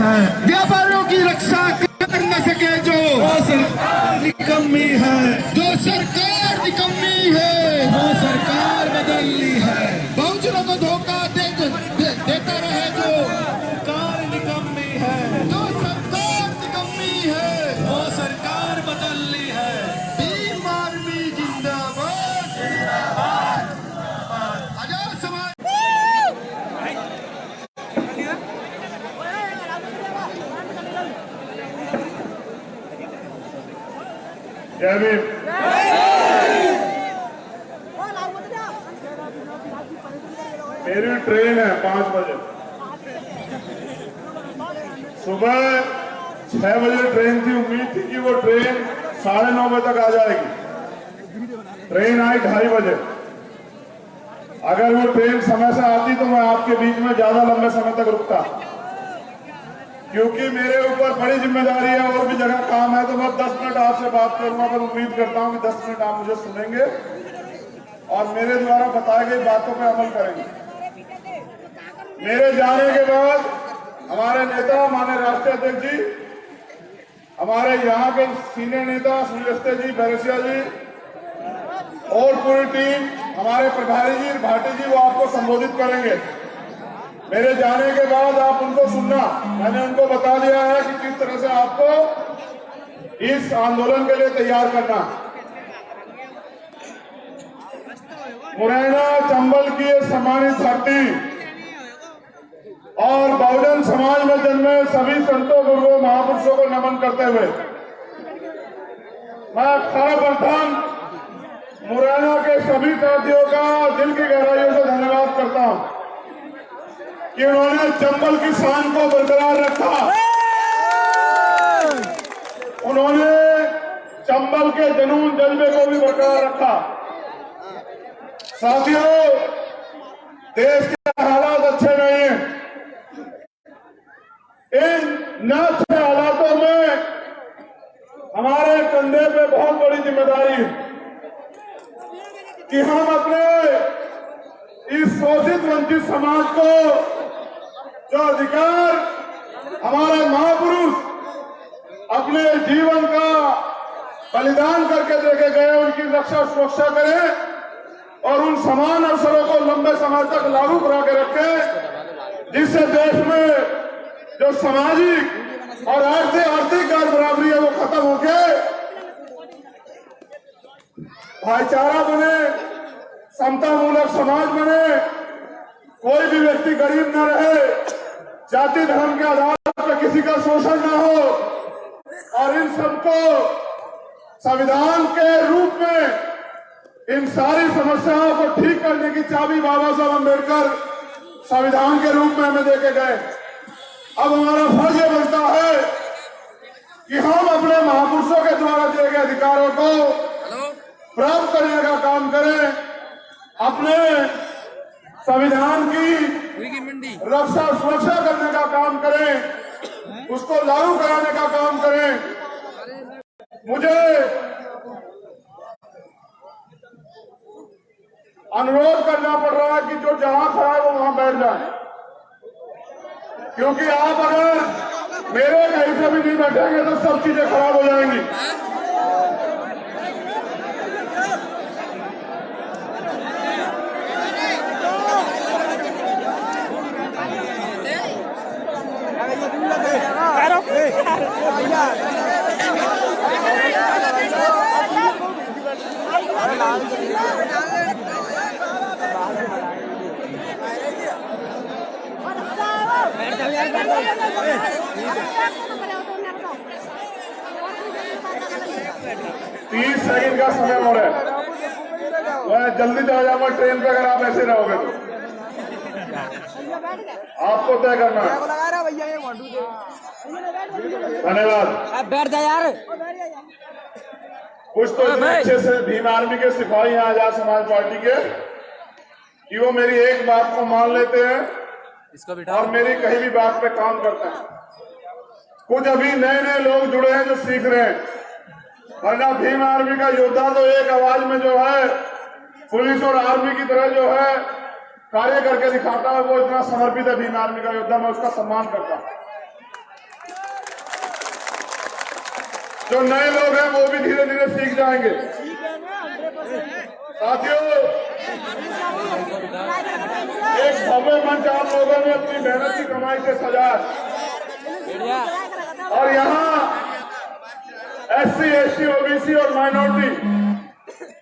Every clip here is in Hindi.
है। व्यापारियों की रक्षा कर न सके जो सरकार निकम्मी है, जो सरकार निकम्मी है, वो सरकार बदलनी है। बहुजनों को धोखा देता रहे जो सरकार निकम्मी है, जो सरकार निकम्मी है, वो सरकार बदलनी है। भीम आर्मी जिंदाबाद जिंदाबाद। आजाद समाज जय भीम। मेरी ट्रेन है 5 बजे, सुबह 6 बजे ट्रेन थी। उम्मीद थी कि वो ट्रेन 9:30 बजे तक आ जाएगी। ट्रेन आई 2:30 बजे। अगर वो ट्रेन समय से आती तो मैं आपके बीच में ज्यादा लंबे समय तक रुकता, क्योंकि मेरे ऊपर बड़ी जिम्मेदारी है और भी जगह काम है। तो मैं 10 मिनट आपसे बात करूंगा, पर उम्मीद करता हूं कि 10 मिनट आप मुझे सुनेंगे और मेरे द्वारा बताई गई बातों पर अमल करेंगे। मेरे जाने के बाद हमारे नेता माननीय राष्ट्रीय अध्यक्ष जी, हमारे यहाँ के सीनियर नेता सुनील जी, बैरसिया जी और पूरी टीम, हमारे प्रभारी जी भाटी जी, वो आपको संबोधित करेंगे। मेरे जाने के बाद आप उनको सुनना। मैंने उनको बता दिया है कि किस तरह से आपको इस आंदोलन के लिए तैयार करना। मुरैना चंबल की ये सम्मानित धरती और बहुजन समाज में जन्मे सभी संतों, गुरुओं, महापुरुषों को नमन करते हुए मैं सर्वप्रथम मुरैना के सभी साथियों का दिल की गहराइयों से धन्यवाद करता हूं कि उन्होंने चंबल की शान को बरकरार रखा। उन्होंने चंबल के जुनून जज्बे को भी बरकरार रखा। साथियों, देश के हालात अच्छे नहीं हैं। इन न अच्छे हालातों में हमारे कंधे पे बहुत बड़ी जिम्मेदारी है कि हम अपने इस शोषित वंचित समाज को जो अधिकार हमारे महापुरुष अपने जीवन का बलिदान करके देके गए, उनकी रक्षा सुरक्षा करें और उन समान अवसरों को लंबे समय तक लागू करा के रखें, जिससे देश में जो सामाजिक और आर्थिक गैर बराबरी है वो खत्म होके भाईचारा बने, समता मूलक समाज बने, कोई भी व्यक्ति गरीब न रहे, जाति धर्म के आधार पर किसी का शोषण न हो और इन सबको संविधान के रूप में इन सारी समस्याओं को ठीक करने की चाबी बाबा साहब अम्बेडकर संविधान के रूप में हमें देके गए। अब हमारा फर्ज ये बनता है कि हम अपने महापुरुषों के द्वारा दिए गए अधिकारों को प्राप्त करने का काम करें, अपने संविधान की रक्षा सुरक्षा करने का काम करें, उसको लागू कराने का काम करें। मुझे अनुरोध करना पड़ रहा है कि जो जहां खड़ा है वो वहां बैठ जाए, क्योंकि आप अगर मेरे कहीं से भी नहीं बैठेंगे तो सब चीजें खराब हो जाएंगी। तीस सेकंड का समय हो रहा है, वह जल्दी चला जाऊंगा ट्रेन पे अगर आप ऐसे रहोगे तो। आपको तय करना है। धन्यवाद। बैठ जा यार। कुछ तो इतने अच्छे से भीम आर्मी के सिपाही हैं आजाद समाज पार्टी के कि वो मेरी एक बात को मान लेते हैं और मेरी कहीं भी बात पे काम करते हैं। कुछ अभी नए नए लोग जुड़े हैं जो सीख रहे हैं, वरना भीम आर्मी का योद्धा तो एक आवाज में जो है पुलिस और आर्मी की तरह जो है कार्य करके दिखाता है। वो इतना समर्पित है भीम आर्मी का योद्धा, मैं उसका सम्मान करता हूं। जो नए लोग हैं वो भी धीरे धीरे सीख जाएंगे। साथियों, एक भव्य मंच आप लोगों ने अपनी मेहनत की कमाई से सजाया और यहाँ SC, ST, OBC और माइनॉरिटी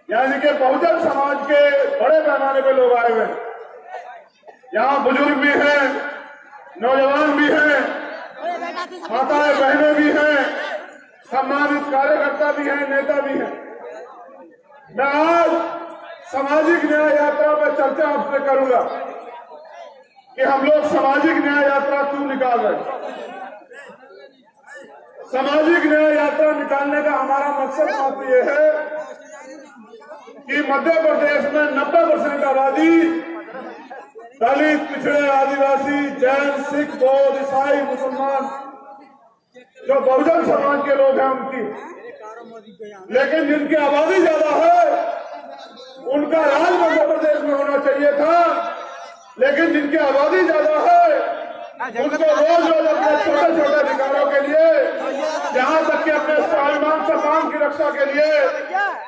यानी कि बहुजन समाज के बड़े पैमाने पे लोग आए हुए हैं। यहाँ बुजुर्ग भी हैं, नौजवान भी हैं, माताएं बहनें भी हैं, सम्मानित कार्यकर्ता भी हैं, नेता भी हैं। मैं आज सामाजिक न्याय यात्रा पर चर्चा आपसे करूंगा कि हम लोग सामाजिक न्याय यात्रा क्यों निकाल रहे हैं। सामाजिक न्याय यात्रा निकालने का हमारा मकसद मात्र ये है कि मध्य प्रदेश में 90% आबादी दलित, पिछड़े, आदिवासी, जैन, सिख, बौद्ध, ईसाई, मुसलमान जो बहुजन समाज के लोग हैं उनकी, लेकिन जिनकी आबादी ज्यादा है उनका राज मध्य प्रदेश में होना चाहिए था, लेकिन जिनकी आबादी ज्यादा है उनको रोज रोज अपने छोटे छोटे अधिकारों के लिए, जहां तक कि अपने स्वाभिमान सम्मान की रक्षा के लिए,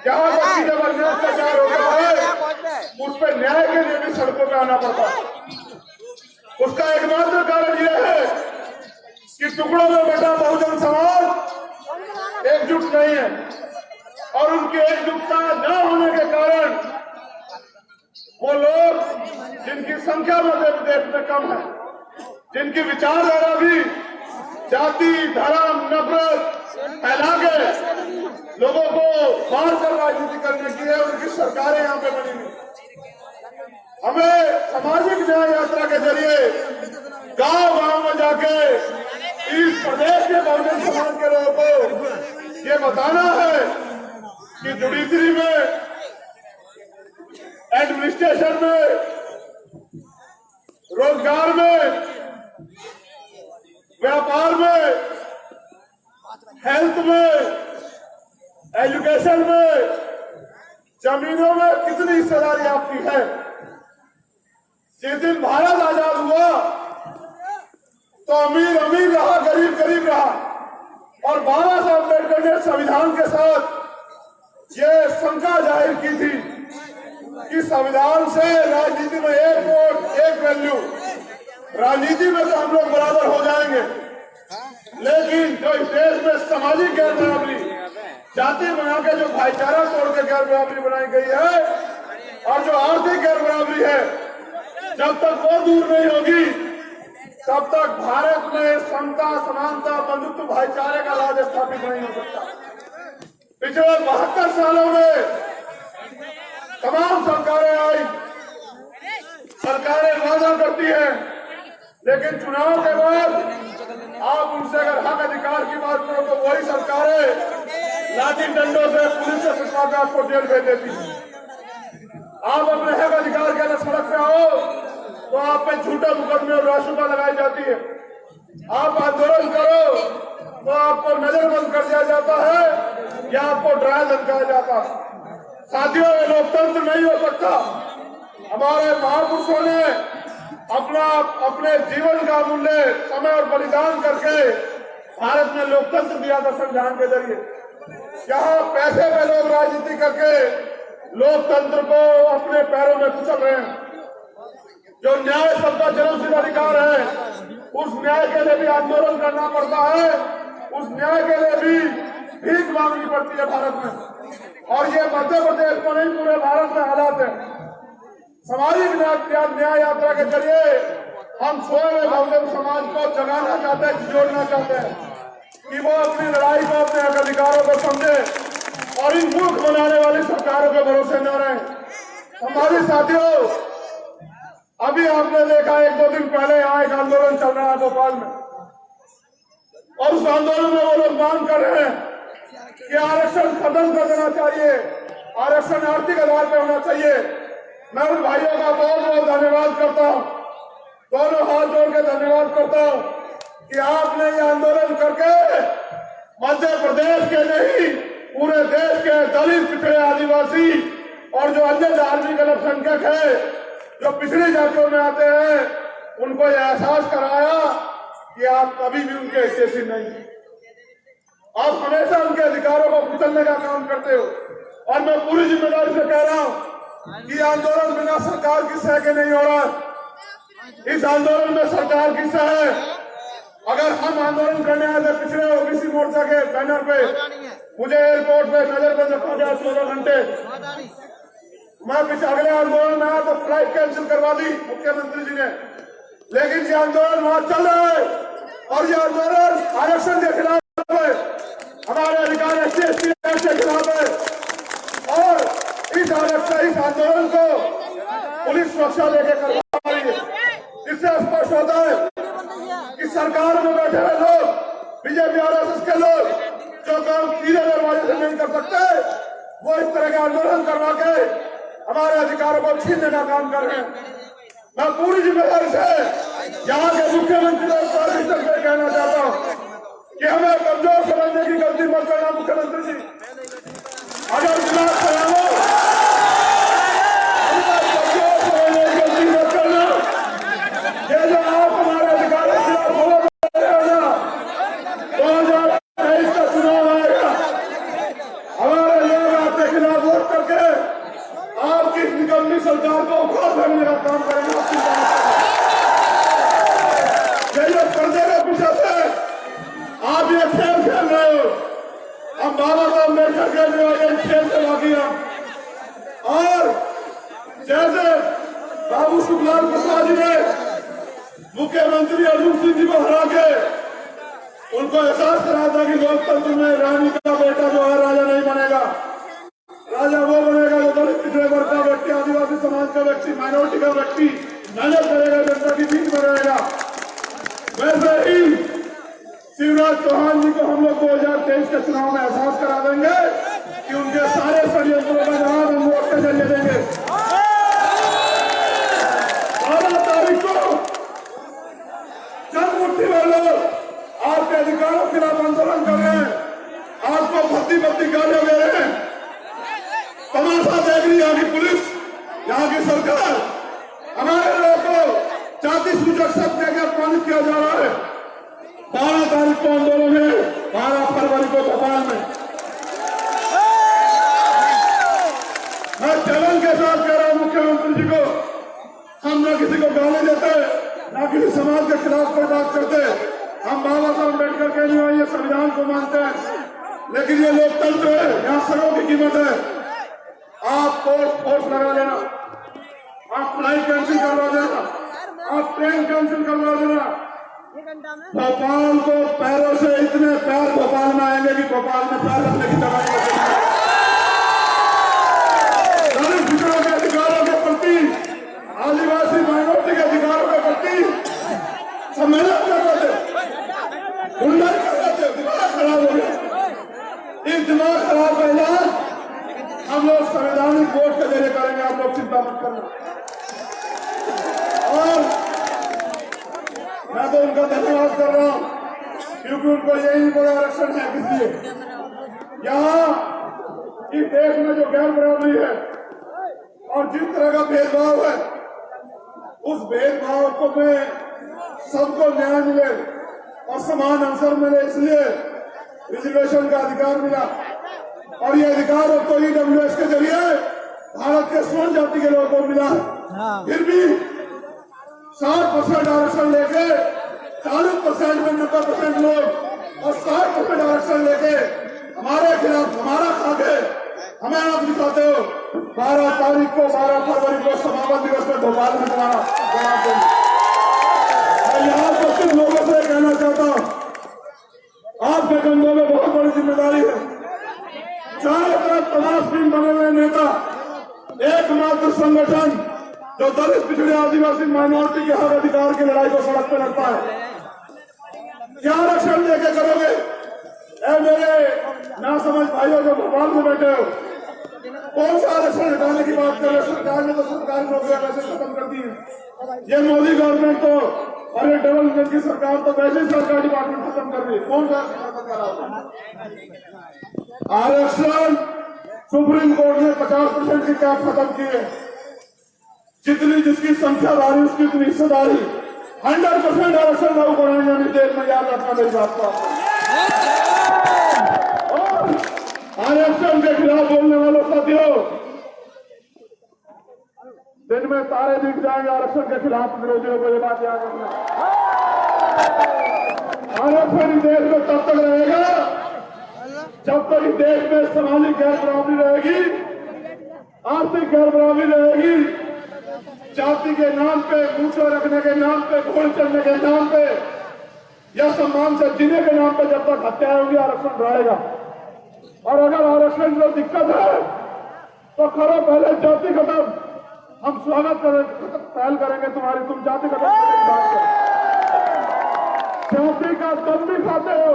जहां तक कि जब अन्याय अत्याचार होता है उस पर न्याय के लिए भी सड़कों पर आना पड़ता है। उसका एकमात्र कारण यह है कि टुकड़ों में बटा बहुजन समाज एकजुट नहीं है और उनकी एकजुटता न होने के कारण वो लोग जिनकी संख्या मध्य प्रदेश में कम है, जिनकी विचारधारा भी जाति, धर्म, नफरत फैला के लोगों को मार कर राजनीति करने की है, उनकी सरकारें यहाँ पे बनी हुई। हमें सामाजिक न्याय यात्रा के जरिए गांव गांव में जाके इस प्रदेश के बहुजन समाज के लोगों को ये बताना है कि जुडिशरी में, एडमिनिस्ट्रेशन में, रोजगार में, व्यापार में, हेल्थ में, एजुकेशन में, जमीनों में कितनी हिस्सेदारी आपकी है। जिस दिन भारत आजाद हुआ तो अमीर अमीर रहा, गरीब गरीब रहा और बाबा साहब अम्बेडकर ने संविधान के साथ ये शंका जाहिर की थी कि संविधान से राजनीति में एक वोट एक वैल्यू, राजनीति में तो हम लोग बराबर हो जाएंगे, लेकिन जो इस देश में सामाजिक गैर बराबरी, जाति बना के जो भाईचारा तोड़ के गैर बराबरी बनाई गई है और जो आर्थिक गैर बराबरी है, जब तक वो दूर नहीं होगी तब तक भारत में समता, समानता, बंधुत्व, भाईचारे का राज स्थापित नहीं हो सकता। पिछले 72 सालों में तमाम सरकारें आई, सरकारें वादा करती हैं, लेकिन चुनाव के बाद आप उनसे अगर हक अधिकार की बात करो तो वही सरकारें लाठी डंडों से, पुलिस से पिटवा कर आपको जेल भेज देती है। आप अपने हक अधिकार के लिए सड़क पे आओ तो आप पे झूठा मुकदमे और राशुका लगाई जाती है। आप आंदोलन करो तो आपको नजरबंद कर दिया जाता है या आपको डराया धमकाया जाता है। साथियों, ये लोकतंत्र नहीं हो सकता। हमारे महापुरुषों ने अपने जीवन का मूल्य, समय और बलिदान करके भारत में लोकतंत्र दिया था संविधान के जरिए। यहाँ पैसे पे लोग राजनीति करके लोकतंत्र को अपने पैरों में कुचल रहे हैं। जो न्याय सबका जन्मसिद्ध अधिकार है, उस न्याय के लिए भी आंदोलन करना पड़ता है, उस न्याय के लिए भी भीख मांगनी पड़ती है भारत में। और ये मध्य प्रदेश में नहीं, पूरे भारत में हालात है। सामाजिक न्याय यात्रा के जरिए हम स्वयं बहुजन समाज को जगाना चाहते हैं, जोड़ना चाहते हैं कि वो अपनी लड़ाई को, अपने हक अधिकारों को समझे और इन मूर्ख बनाने वाली सरकारों के भरोसे न रहे। हमारे साथियों, अभी आपने देखा 1-2 दिन पहले यहाँ एक आंदोलन चल रहा है भोपाल में और उस आंदोलन में वो लोग मांग कर रहे हैं कि आरक्षण खत्म कर देना चाहिए, आरक्षण आर्थिक आधार पर होना चाहिए। मैं उन भाइयों का बहुत बहुत धन्यवाद करता हूँ, दोनों हाथ जोड़ के धन्यवाद करता हूँ कि आपने ये आंदोलन करके मध्य प्रदेश के नहीं, पूरे देश के दलित, पिछड़े, आदिवासी और जो अन्य धार्मिक अल्पसंख्यक है, जो पिछड़ी जातियों में आते हैं, उनको यह एहसास कराया कि आप कभी भी उनके जैसी नहीं। आप हमेशा उनके अधिकारों को कुचलने का काम करते हो। और मैं पूरी जिम्मेदारी से कह रहा हूं कि आंदोलन बिना सरकार की सह के नहीं हो रहा। इस आंदोलन में सरकार की सह है। अगर हम आंदोलन करने आए थे पिछले ओबीसी मोर्चा के बैनर पे, मुझे एयरपोर्ट पे नजर बंद रखा गया 16 घंटे। मैं पिछले अगले आंदोलन में आया तो फ्लाइट कैंसिल करवा दी मुख्यमंत्री जी ने। लेकिन ये आंदोलन वहां चल रहा है और ये आंदोलन आरक्षण के खिलाफ है, हमारे अधिकार SC/ST के खिलाफ है। और इस आंदोलन को पुलिस सुरक्षा लेके करवा रही है। इससे स्पष्ट होता है कि सरकार में बैठे हुए लोग, बीजेपी RSS के लोग जो काम सीधे दरवाजे से नहीं कर सकते, वो इस तरह के आंदोलन करवा के हमारे अधिकारों को छीनने का काम कर रहे हैं। मैं पूरी जिम्मेदारी से यहाँ के मुख्यमंत्री को कहना चाहता हूँ कि हमें कमजोर समझने की गलती मत करना। मुख्यमंत्री जी, अगर दिमाग खराब हो, कमजोर समझने की गलती मत करना। ये जो आप हमारे अधिकारों के खिलाफ हो ना, 2023 का चुनाव आएगा, हमारे लोग आपके खिलाफ वोट करके आपकी निकम्मी सरकार को उखाड़ फेंकने का काम करेंगे। ये जो पर्दे के पीछे से आप ये खेल खेल रहे हो, हम बाबा साहब अम्बेडकर के लिए खेल से बाकी हैं। और जैसे बाबू सुखलाल प्रसाद जी ने मुख्यमंत्री अर्जुन सिंह जी को हरा के उनको एहसास करा था कि लोकतंत्र में रानी का बेटा जो है राजा नहीं बनेगा, राजा वो बनेगा जो दलित पिछड़े वर्ग का व्यक्ति, आदिवासी समाज का व्यक्ति, माइनॉरिटी का व्यक्ति मेहनत करेगा, जनता की बीच में रहेगा। वैसे ही शिवराज चौहान जी को हम लोग 2023 के चुनाव में एहसास करा देंगे कि उनके सारे षड्यंत्रों का जवाब हम वोट के जरिए देंगे। 12 तारीख को जब मुट्ठी में लोग आपके अधिकारों के खिलाफ आंदोलन कर रहे हैं, आपको भर्ती गालियां दे रहे हैं, तमाशा देख रही यहाँ की पुलिस, यहाँ की सरकार, हमारे लोगों को जाति सूचक शब्द देकर अपमानित किया जा रहा है। 12 तारीख को आंदोलन है, 12 फरवरी को भोपाल में। मैं चैलेंज के साथ कह रहा हूं मुख्यमंत्री जी को, हम न किसी को गाली देते, न किसी समाज के खिलाफ कोई बात करते। हम बाबा साहब अम्बेडकर के लिए ये संविधान को मानते हैं, लेकिन ये लोकतंत्र है, यहाँ सरों की कीमत है। आप फोर्स लगा देना, आप फ्लाइट कैंसिल करवा देना, आप ट्रेन कैंसिल करवा देना। भोपाल को पैरों से इतने पैर भोपाल में आएंगे कि भोपाल में पैर रखने की जगह नहीं। दलित पिछड़ों के अधिकारों के प्रति, आदिवासी माइनॉरिटी के अधिकारों के प्रति सम्मेलन कर रहे थे, गुंडा कर रहे थे, दिमाग खराब हो गया। इस दिमाग खराब का इलाज हम लोग संवैधानिक वोट के जरिए करेंगे, आप लोग चिंता मत करना। और मैं तो उनका धन्यवाद कर रहा हूं क्योंकि उनको यही बड़ा आरक्षण है। इसलिए यहाँ इस देश में जो गैर बराबरी है और जिस तरह का भेदभाव है, उस भेदभाव को में सबको न्याय मिले और समान अवसर मिले, इसलिए रिजर्वेशन का अधिकार मिला। और ये अधिकार अब तो EWS के जरिए भारत के स्वर्ण जाति के लोगों को मिला है। फिर भी 60% आरक्षण लेके 40% में 90% लोग और 60% आरक्षण लेके हमारे खिलाफ, हमारा खाके हमें आप दिखाते हो। 12 तारीख को, 12 फरवरी को समापन दिवस में भोपाल में तुम्हारा जवाब देंगे। मैं यहाँ उपस्थित लोगों से कहना चाहता हूँ, आपके कंधों में बहुत बड़ी जिम्मेदारी है। चारों तरफ तमाशबीन बने हुए नेता, एकमात्र संगठन जो दलित पिछड़े आदिवासी माइनॉरिटी के हक अधिकार की लड़ाई को सड़क पर लड़ता है। क्या आरक्षण लेके करोगे? ऐ मेरे नासमझ भाइयों जो भोपाल में बैठे हो, कौन सा आरक्षण हटाने की बात कर रहे हो? सरकार ने तो सरकारी नौकरियां वैसे खत्म कर दी है। ये मोदी गवर्नमेंट तो और ये डबल इंजन की सरकार तो वैसे ही सरकारी डिपार्टमेंट खत्म कर रही है। कौन सा आरक्षण? सुप्रीम कोर्ट ने 50% की कैप खत्म की है। जितनी जिसकी संख्या भारी उसकी इतनी हिस्सेदारी। 100% आरक्षण लागू कराएंगे देश में, याद रखना मेरी बात को। आरक्षण के खिलाफ बोलने वालों साथियों, दिन में तारे दिख जाएंगे। आरक्षण के खिलाफ विरोधियों को ये बात याद रखना। आरक्षण इस देश में तब तक रहेगा जब तक इस देश में सामाजिक गैर बराबरी रहेगी, आर्थिक गैर बराबरी रहेगी, जाति के नाम पे, मूछा रखने के नाम पे, घोड़ चढ़ने के नाम पे या सम्मान से जीने के नाम पे जब तक हत्या होगी, आरक्षण रहेगा। और अगर आरक्षण में दिक्कत है तो करो पहले जाति खत्म। हम स्वागत करेंगे, पहल करेंगे तुम्हारी। तुम जाति खत्म करने की बात करो, जाति का दम भी खाते हो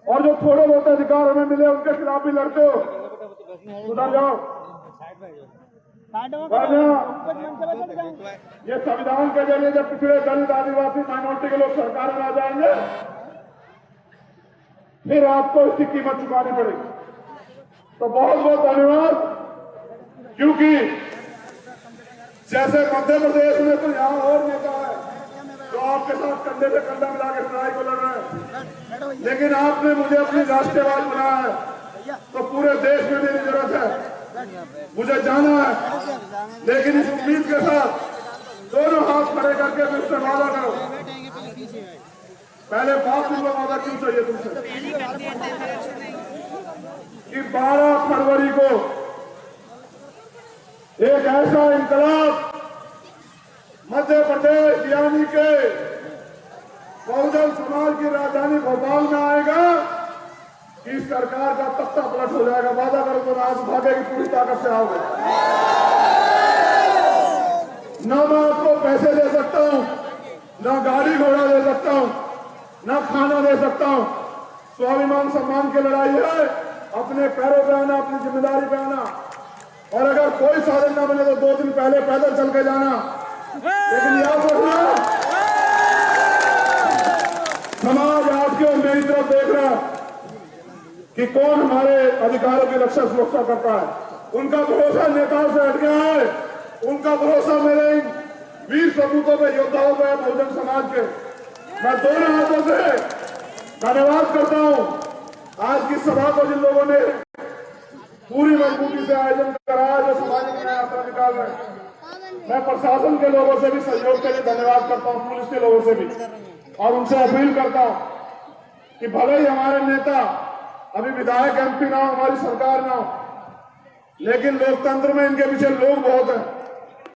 और जो थोड़े बहुत अधिकार हमें मिले उनके खिलाफ भी लड़ते हो। सुधर जाओ। ये संविधान के जरिए जब पिछड़े दलित आदिवासी माइनॉरिटी के लोग सरकार में आ जाएंगे, फिर आपको इसकी कीमत चुकानी पड़ेगी। तो बहुत बहुत धन्यवाद। क्योंकि जैसे मध्य प्रदेश में तो यहाँ और नेता है जो आपके साथ कंधे से कंधा मिला के लड़ाई को लड़ रहे हैं, लेकिन आपने मुझे अपनी राष्ट्रवाद बनाया है तो पूरे देश में मेरी जरूरत है, मुझे जाना है। लेकिन इस उम्मीद के साथ दोनों हाथ खड़े करके मुझसे वादा करो। पहले बात दूंगा, वादा क्यों चाहिए तुमसे कि 12 फरवरी को एक ऐसा इंकलाब मध्य प्रदेश यानी के बहुजन समाज की राजधानी भोपाल में आएगा कि सरकार का तख्ता पलट हो जाएगा। वादा करो तो आज भागे की पूरी ताकत से आओगे। ना मैं आपको पैसे दे सकता हूं, ना गाड़ी घोड़ा दे सकता हूं, ना खाना दे सकता हूं। स्वाभिमान सम्मान की लड़ाई है, अपने पैरों पे आना, अपनी जिम्मेदारी पे आना। और अगर कोई साधन ना मिले तो 2 दिन पहले पैदल चल के जाना। लेकिन याद रखना, समाज आपकी और मेरी तरफ देख रहा है कि कौन हमारे अधिकारों की रक्षा सुरक्षा करता है। उनका भरोसा नेताओं से हट गया है, उनका भरोसा मेरे इन वीर सपूतों पे, योद्धाओं पे, बहुजन समाज के। मैं दोनों हाथों से धन्यवाद करता हूं। आज की सभा को जिन लोगों ने पूरी मजबूती से आयोजन कराया, जो सामाजिक न्याय यात्रा निकाल रहे हैं, मैं प्रशासन के लोगों से भी सहयोग के लिए धन्यवाद करता हूं, पुलिस के लोगों से भी। और उनसे अपील करता हूं कि भले ही हमारे नेता अभी विधायक MP ना हो, हमारी सरकार ना हो, लेकिन लोकतंत्र में इनके पीछे लोग बहुत हैं।